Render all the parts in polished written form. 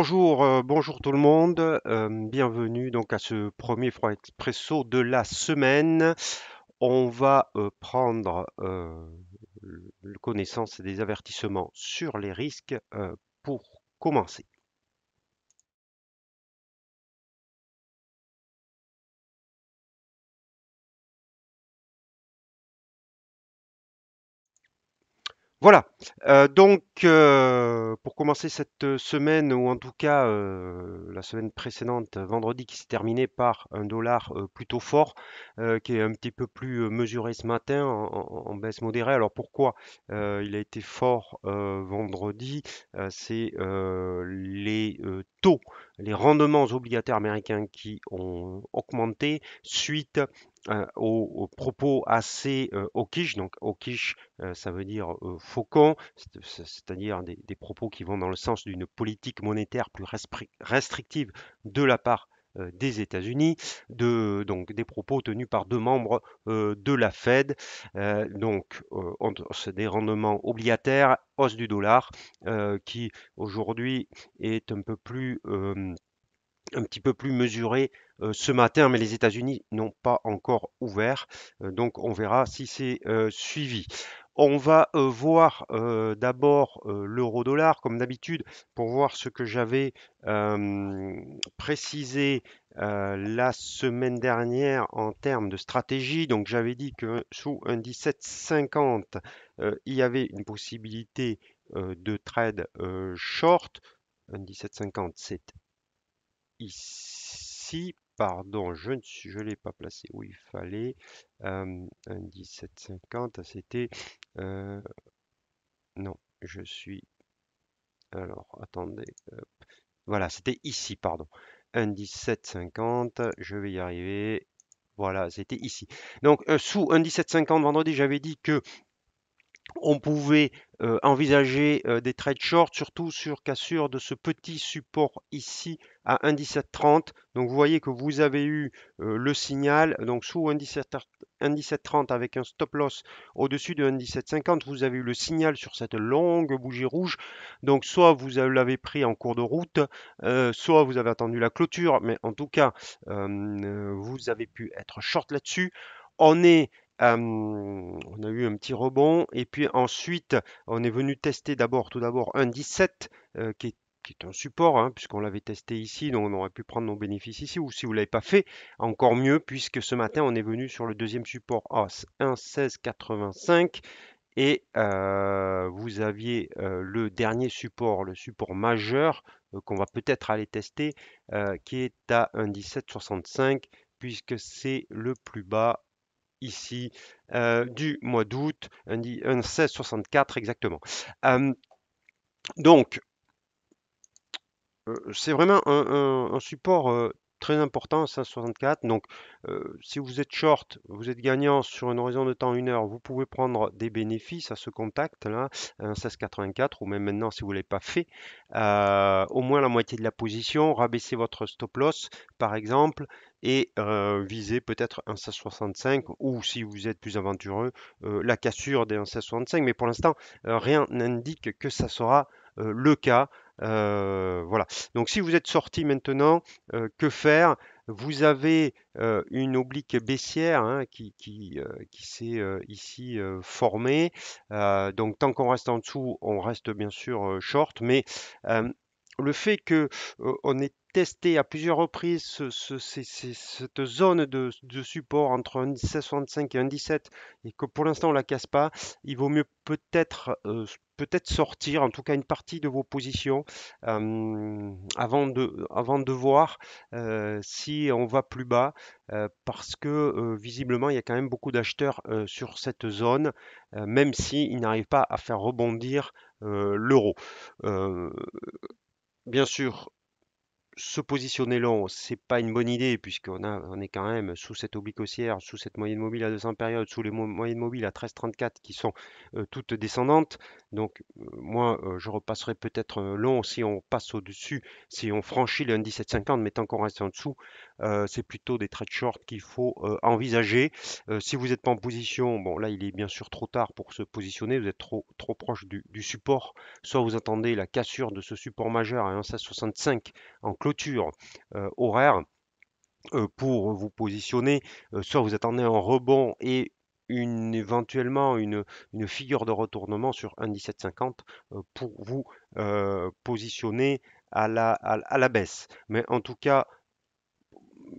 Bonjour tout le monde. Bienvenue donc à ce premier Froid Expresso de la semaine. On va prendre connaissance des avertissements sur les risques pour commencer. Voilà. Pour commencer cette semaine, ou en tout cas la semaine précédente, vendredi, qui s'est terminée par un dollar plutôt fort, qui est un petit peu plus mesuré ce matin en baisse modérée. Alors pourquoi il a été fort vendredi? C'est les taux, les rendements obligataires américains qui ont augmenté suite aux propos assez hawkish. Donc hawkish, ça veut dire faucon, c'est-à-dire des propos qui vont dans le sens d'une politique monétaire plus restrictive de la part des États-Unis, donc des propos tenus par deux membres de la Fed. C'est des rendements obligataires, hausse du dollar, qui aujourd'hui est un petit peu plus mesuré ce matin, mais les États-Unis n'ont pas encore ouvert, donc on verra si c'est suivi. On va voir d'abord l'euro-dollar, comme d'habitude, pour voir ce que j'avais précisé la semaine dernière en termes de stratégie. Donc j'avais dit que sous un 17,50, il y avait une possibilité de trade short. Un 17,50, c'est ici, pardon, je l'ai pas placé où il fallait. Un 17,50, c'était... euh, non, je suis... Alors, attendez. Voilà, c'était ici, pardon. Un 17,50, je vais y arriver. Voilà, c'était ici. Donc, sous un 17,50 vendredi, j'avais dit que on pouvait envisager des trades short, surtout sur cassure de ce petit support ici à 1,1730. Donc vous voyez que vous avez eu le signal, donc sous 1,1730 avec un stop loss au-dessus de 1,1750, vous avez eu le signal sur cette longue bougie rouge. Donc soit vous l'avez pris en cours de route, soit vous avez attendu la clôture, mais en tout cas, vous avez pu être short là-dessus. On est on a eu un petit rebond et puis ensuite on est venu tester tout d'abord un 17 qui est un support, hein, puisqu'on l'avait testé ici, donc on aurait pu prendre nos bénéfices ici, ou si vous ne l'avez pas fait, encore mieux, puisque ce matin on est venu sur le deuxième support à 1,1685 et vous aviez le dernier support, le support majeur qu'on va peut-être aller tester, qui est à 1,1765, puisque c'est le plus bas ici du mois d'août, un 16,64 exactement. Euh, donc, c'est vraiment un support très important, 16,64. Donc, si vous êtes short, vous êtes gagnant sur un horizon de temps 1 heure, vous pouvez prendre des bénéfices à ce contact-là, un 16,84, ou même maintenant, si vous ne l'avez pas fait, au moins la moitié de la position, rabaisser votre stop loss, par exemple, et viser peut-être un 16,65, ou si vous êtes plus aventureux, la cassure des 16,65. Mais pour l'instant, rien n'indique que ça sera le cas. Voilà. Donc si vous êtes sorti maintenant, que faire? Vous avez une oblique baissière, hein, qui s'est ici formée. Donc tant qu'on reste en dessous, on reste bien sûr short, mais euh, le fait que on ait testé à plusieurs reprises cette zone de support entre un 16,65 et un 17 et que pour l'instant on la casse pas, il vaut mieux peut-être sortir en tout cas une partie de vos positions avant de voir si on va plus bas, parce que visiblement il y a quand même beaucoup d'acheteurs sur cette zone, même s'ils n'arrivent pas à faire rebondir l'euro. Euh, Bien sûr, se positionner long, c'est pas une bonne idée on est quand même sous cette oblique haussière, sous cette moyenne mobile à 200 périodes, sous les moyennes mobiles à 13,34 qui sont toutes descendantes. Donc moi, je repasserai peut-être long si on passe au-dessus, si on franchit le 17,50, mais tant qu'on reste en dessous, c'est plutôt des trades short qu'il faut envisager. Si vous n'êtes pas en position, bon là il est bien sûr trop tard pour se positionner, vous êtes trop proche du support, soit vous attendez la cassure de ce support majeur à 1,1665 en clôture horaire pour vous positionner, soit vous attendez un rebond et éventuellement une figure de retournement sur 1,1750 pour vous positionner à la baisse. Mais en tout cas,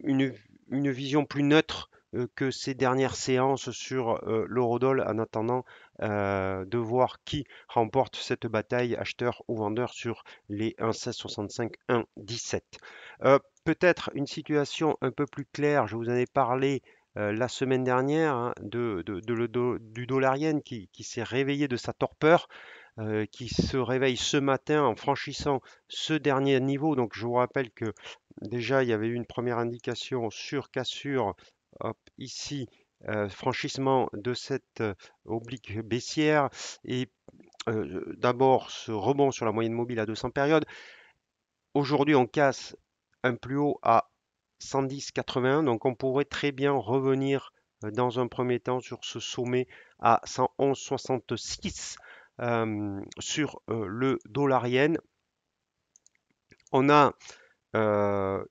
une, une vision plus neutre que ces dernières séances sur l'eurodoll en attendant de voir qui remporte cette bataille, acheteur ou vendeur, sur les 1,1665, 1,17. Peut-être une situation un peu plus claire, je vous en ai parlé la semaine dernière hein, du dollar yen qui s'est réveillé de sa torpeur, qui se réveille ce matin en franchissant ce dernier niveau. Donc je vous rappelle que déjà il y avait eu une première indication sur cassure, hop, ici, franchissement de cette oblique baissière et d'abord ce rebond sur la moyenne mobile à 200 périodes. Aujourd'hui, on casse un plus haut à 110,81, donc on pourrait très bien revenir dans un premier temps sur ce sommet à 111,66 sur le dollar yen. On a euh,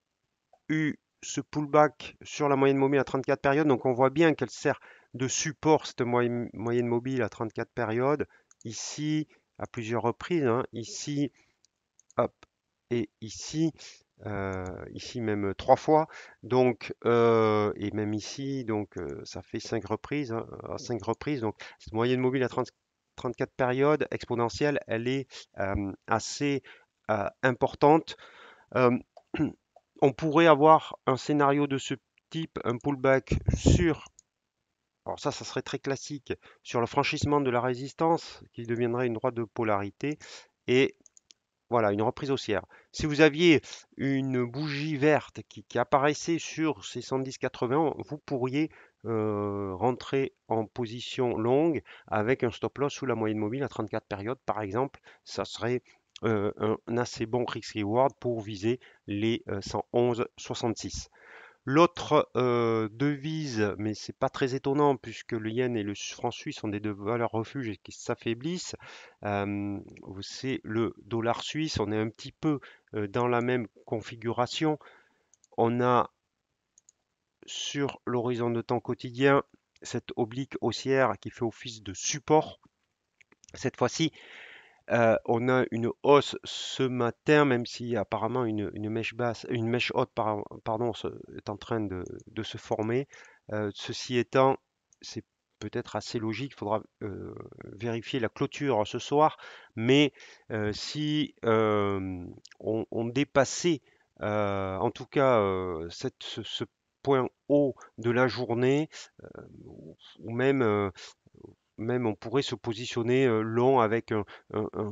eu ce pullback sur la moyenne mobile à 34 périodes, donc on voit bien qu'elle sert de support, cette moyenne mobile à 34 périodes, ici à plusieurs reprises, hein, ici, hop, et ici. Ici même trois fois, donc et même ici, donc ça fait cinq reprises, hein, à cinq reprises. Donc cette moyenne mobile à 34 périodes exponentielle, elle est assez importante. Euh, on pourrait avoir un scénario de ce type, un pullback sur, alors ça serait très classique, sur le franchissement de la résistance qui deviendrait une droite de polarité et voilà, une reprise haussière. Si vous aviez une bougie verte qui apparaissait sur ces 110,80, vous pourriez rentrer en position longue avec un stop loss sous la moyenne mobile à 34 périodes, par exemple. Ça serait un assez bon risk-reward pour viser les 111,66. L'autre devise, mais c'est pas très étonnant puisque le yen et le franc suisse sont des deux valeurs refuges et qui s'affaiblissent, euh, c'est le dollar suisse. On est un petit peu dans la même configuration. On a sur l'horizon de temps quotidien cette oblique haussière qui fait office de support. Cette fois-ci, on a une hausse ce matin, même si apparemment une mèche basse, une mèche haute, pardon, est en train de se former. Ceci étant, c'est peut-être assez logique, il faudra vérifier la clôture ce soir, mais si on dépassait en tout cas ce point haut de la journée, ou même on pourrait se positionner long avec un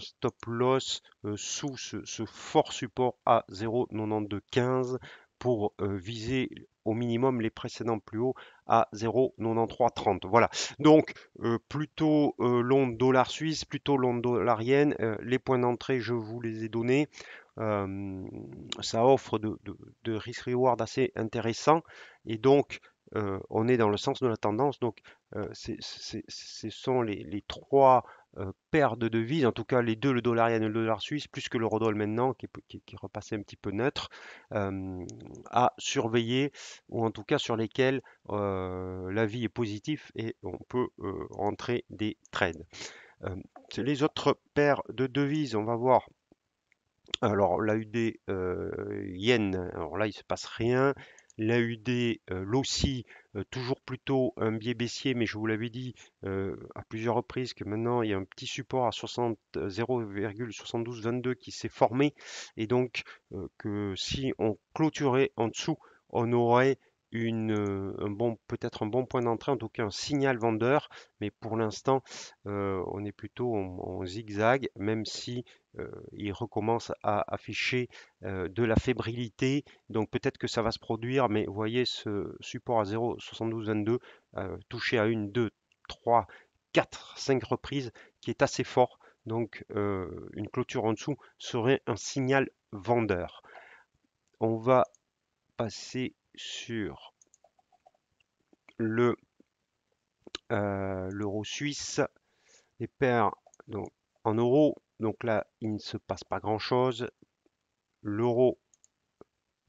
stop loss sous ce fort support à 0,9215 pour viser au minimum les précédents plus hauts à 0,9330. Voilà. Donc plutôt long dollar suisse, plutôt long dollar yen. Les points d'entrée, je vous les ai donnés. Euh, Ça offre de risk-reward assez intéressant et donc on est dans le sens de la tendance. Donc ce sont les trois paires de devises, en tout cas les deux, le dollar yen et le dollar suisse, plus que l'eurodoll maintenant, qui est repassé un petit peu neutre, à surveiller, ou en tout cas sur lesquels l'avis est positif et on peut rentrer des trades. Euh, les autres paires de devises, on va voir. Alors, l'AUD yen, alors là, il se passe rien. L'AUD, l'AUSSI, toujours plutôt un biais baissier, mais je vous l'avais dit à plusieurs reprises que maintenant, il y a un petit support à 0,7222 qui s'est formé. Et donc, que si on clôturait en dessous, on aurait peut-être un bon point d'entrée, en tout cas un signal vendeur. Mais pour l'instant, on est plutôt en zigzag, même si il recommence à afficher de la fébrilité. Donc peut-être que ça va se produire, mais vous voyez ce support à 0,7222 touché à une, deux, trois, quatre, cinq reprises qui est assez fort. Donc une clôture en dessous serait un signal vendeur. On va passer sur l'euro suisse, les paires donc, en euros. Donc là, il ne se passe pas grand-chose. L'euro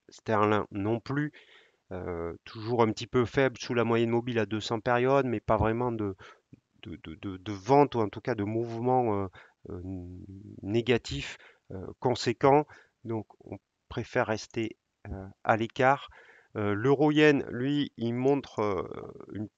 sterling non plus. Toujours un petit peu faible sous la moyenne mobile à 200 périodes, mais pas vraiment de vente ou en tout cas de mouvement euh, négatif conséquent. Donc on préfère rester à l'écart. L'euro-yen, lui, il montre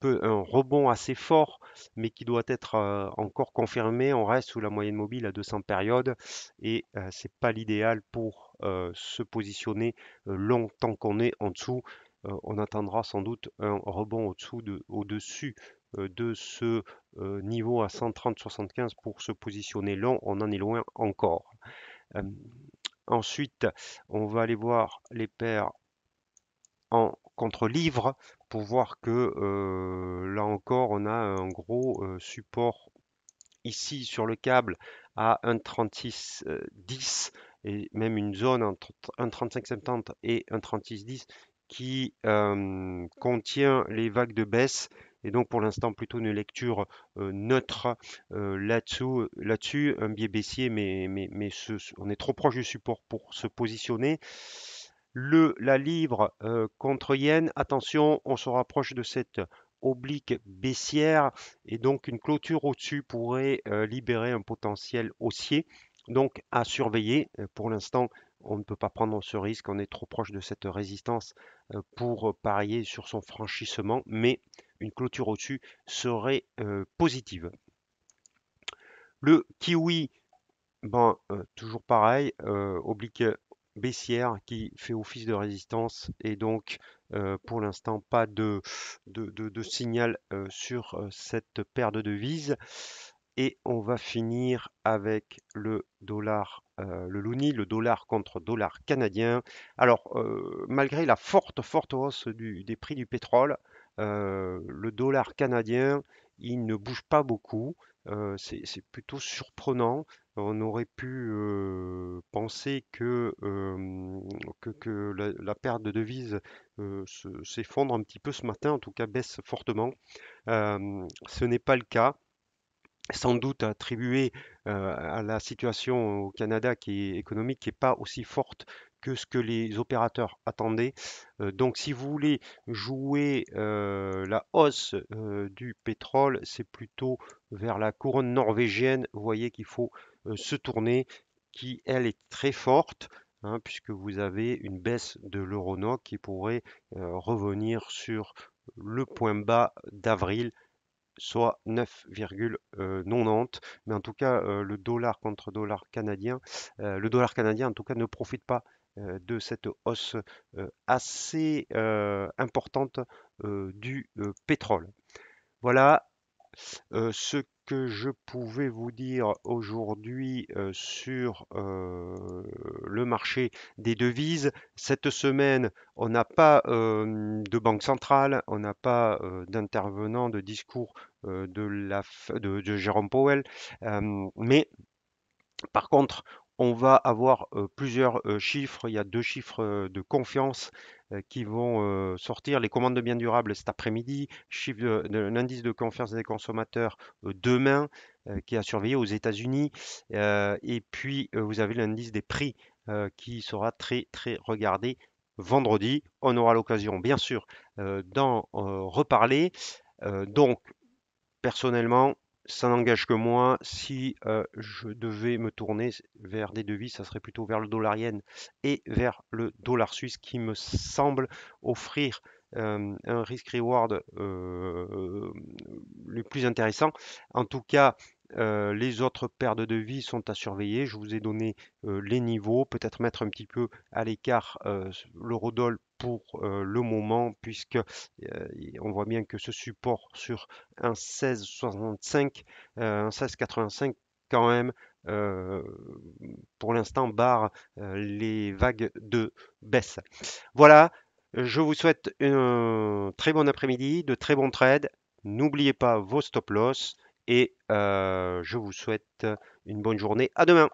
un rebond assez fort, mais qui doit être encore confirmé. On reste sous la moyenne mobile à 200 périodes et c'est pas l'idéal pour se positionner longtemps qu'on est en dessous. On attendra sans doute un rebond au-dessus de ce niveau à 130,75 pour se positionner long. On en est loin encore. Euh, Ensuite, on va aller voir les paires en contre-livre pour voir que là encore, on a un gros support ici sur le câble à 1,3610 et même une zone entre 1,3570 et 1,3610 qui contient les vagues de baisse. Et donc pour l'instant plutôt une lecture neutre là-dessus, un biais baissier, mais on est trop proche du support pour se positionner. La livre contre yen, attention, on se rapproche de cette oblique baissière et donc une clôture au-dessus pourrait libérer un potentiel haussier. Donc à surveiller. Pour l'instant, on ne peut pas prendre ce risque, on est trop proche de cette résistance pour parier sur son franchissement, mais une clôture au-dessus serait positive. Le kiwi, ben, toujours pareil, oblique baissière qui fait office de résistance et donc pour l'instant pas de signal sur cette paire de devises. Et on va finir avec le dollar, le loonie, le dollar contre dollar canadien. Alors, malgré la forte hausse des prix du pétrole, le dollar canadien, il ne bouge pas beaucoup. C'est plutôt surprenant. On aurait pu penser que la perte de devises s'effondre un petit peu ce matin, en tout cas baisse fortement. Ce n'est pas le cas, sans doute attribué à la situation au Canada qui est économique, qui n'est pas aussi forte que ce que les opérateurs attendaient. Donc si vous voulez jouer la hausse du pétrole, c'est plutôt vers la couronne norvégienne. Vous voyez qu'il faut se tourner, qui elle est très forte, hein, puisque vous avez une baisse de l'euro-NOK qui pourrait revenir sur le point bas d'avril, soit 9,90. Mais en tout cas, le dollar contre dollar canadien, le dollar canadien en tout cas ne profite pas de cette hausse assez importante du pétrole. Voilà ce que je pouvais vous dire aujourd'hui sur le marché des devises. Cette semaine, on n'a pas de banque centrale, on n'a pas d'intervenant de discours de Jérôme Powell, mais par contre, on va avoir plusieurs chiffres. Il y a deux chiffres de confiance qui vont sortir. Les commandes de biens durables cet après-midi, chiffre l'indice de confiance des consommateurs demain, qui est à surveiller aux États-Unis. Et puis, vous avez l'indice des prix qui sera très, très regardé vendredi. On aura l'occasion, bien sûr, d'en reparler. Donc, personnellement, ça n'engage que moi. Si je devais me tourner vers des devises, ça serait plutôt vers le dollar yen et vers le dollar suisse qui me semble offrir un risk-reward le plus intéressant. En tout cas, les autres paires de devises sont à surveiller. Je vous ai donné les niveaux, peut-être mettre un petit peu à l'écart l'eurodoll pour le moment, puisque on voit bien que ce support sur un 16,65, un 16,85 quand même, euh, pour l'instant, barre les vagues de baisse. Voilà, je vous souhaite un très bon après-midi, de très bons trades. N'oubliez pas vos stop loss et je vous souhaite une bonne journée. À demain.